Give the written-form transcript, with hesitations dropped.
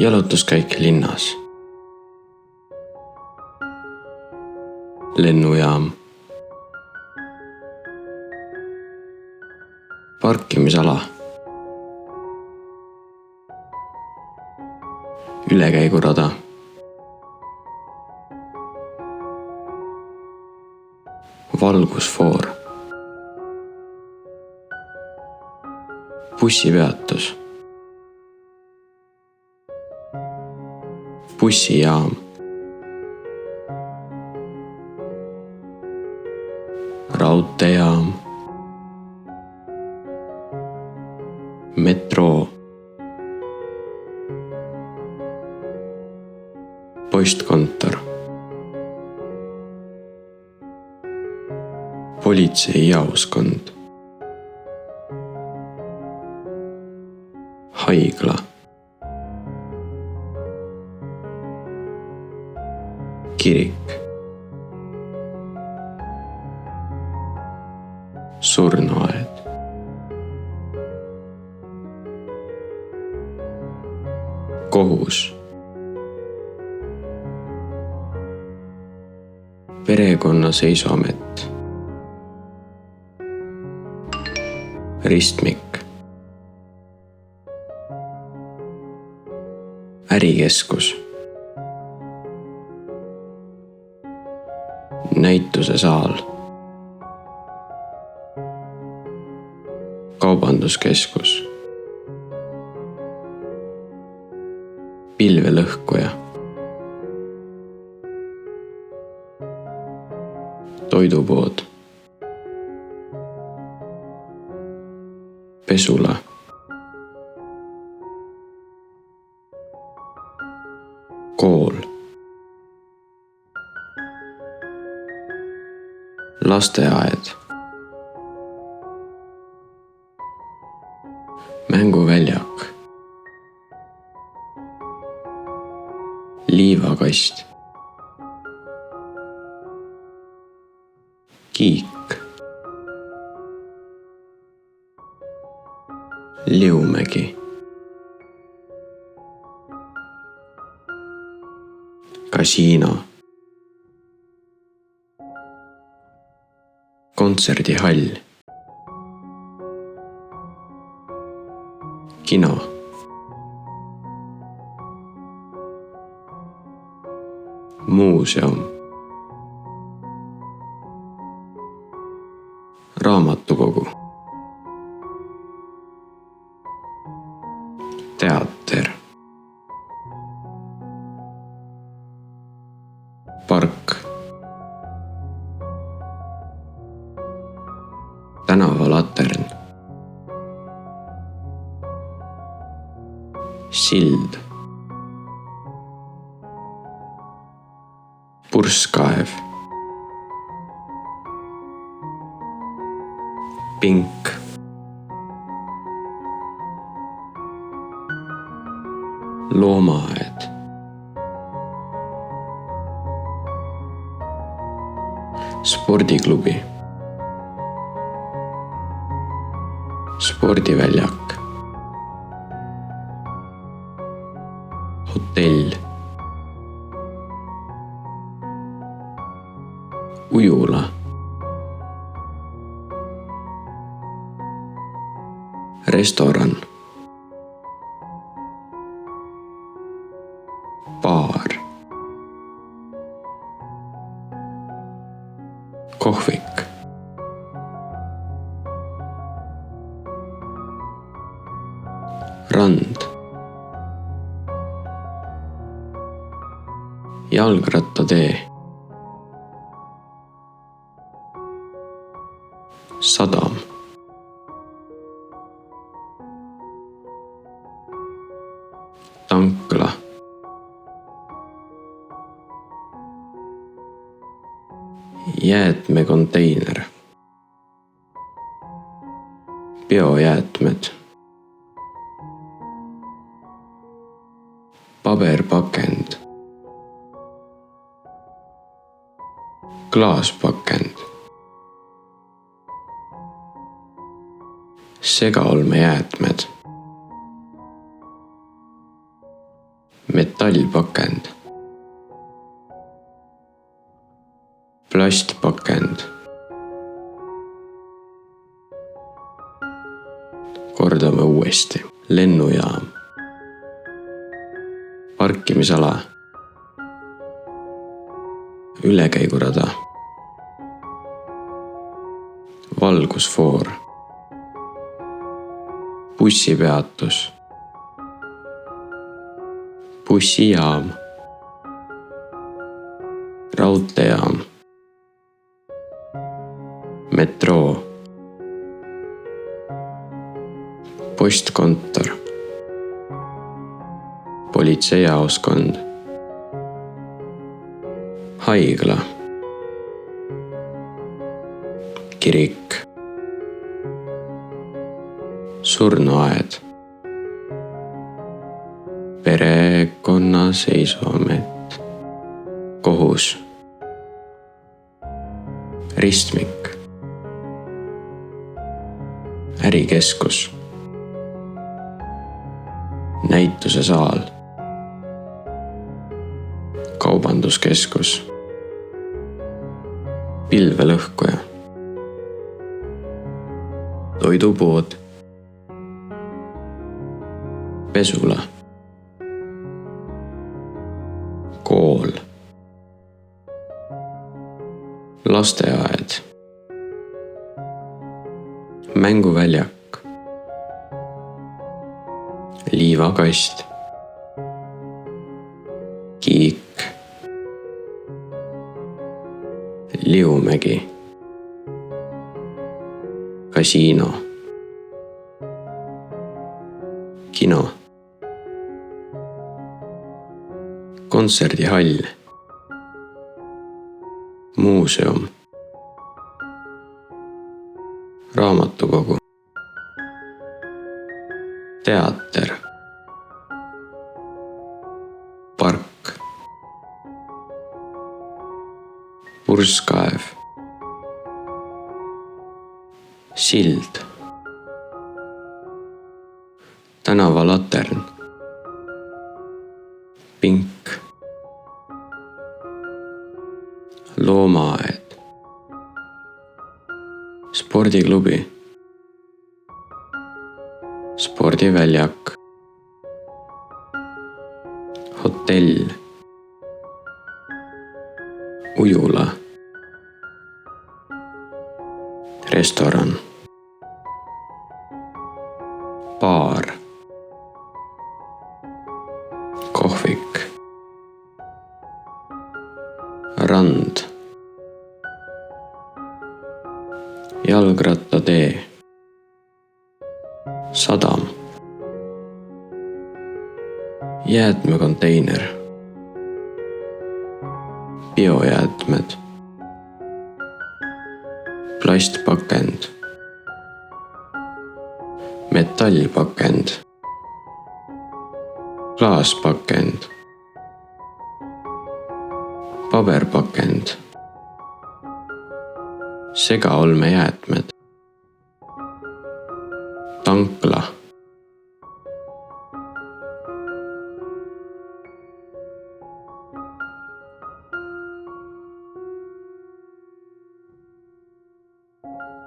Jalutuskäik linnas. Lennujaam. Parkimisala. Ülekäigurada. Valgusfoor. Bussipeatus. Bussijaam. Raudteejaam. Metroo. Postkontor. Politseijaoskond. Haigla. Kirik. Surnuaed. Kohus. Perekonnaseisuamet. Ristmik. Ärikeskus. Näitusesaal. Kaubanduskeskus. Pilvelõhkuja. Toidupood. Pesula. Kool. Lasteaed. Mänguväljak. Liivakast. Kiik. Liumägi. Kasiino. Kontserdihall. Kino. Muuseum. Raamatukogu. Teater. Park. Tänavalatern. Sild. Purskkaev. Pink. Loomaaed. Spordiklubi. Spordiväljak. Hotell. Ujula. Restoran. Baar. Kohvik. Rand. Jalgrattatee. Sadam. Tankla. Jäätmekonteiner. Biojäätmed. Paberpakend. Klaaspakend. Segaolmejäätmed. metallpakend, plastpakend, kordame uuesti, lennujaam, parkimisala, ülekäigurada, valgusfoor, bussipeatus, bussijaam, raudteejaam, metroo, postkontor, politseijaoskond, haigla, kirik, surnuaed, perekonnaseisuamet, kohus, ristmik, ärikeskus, näitusesaal, kaubanduskeskus, pilvelõhkuja, toidupood, pesula, kool, lasteaed, mänguväljak, liivakast, kiik, Liumägi, kasiino, kino, kontserdihall, muuseum, raamatukogu, teater, park, purskkaev, sild, tänavalatern, pink, loomaaed, spordiklubi, spordiväljak, hotell, ujula, restoran, baar, kohvik, rand, jalgrattatee, sadam, jäätmekonteiner, biojäätmed, plastpakend, metallpakend, klaaspakend, paberpakend, segaolmejäätmed, tankla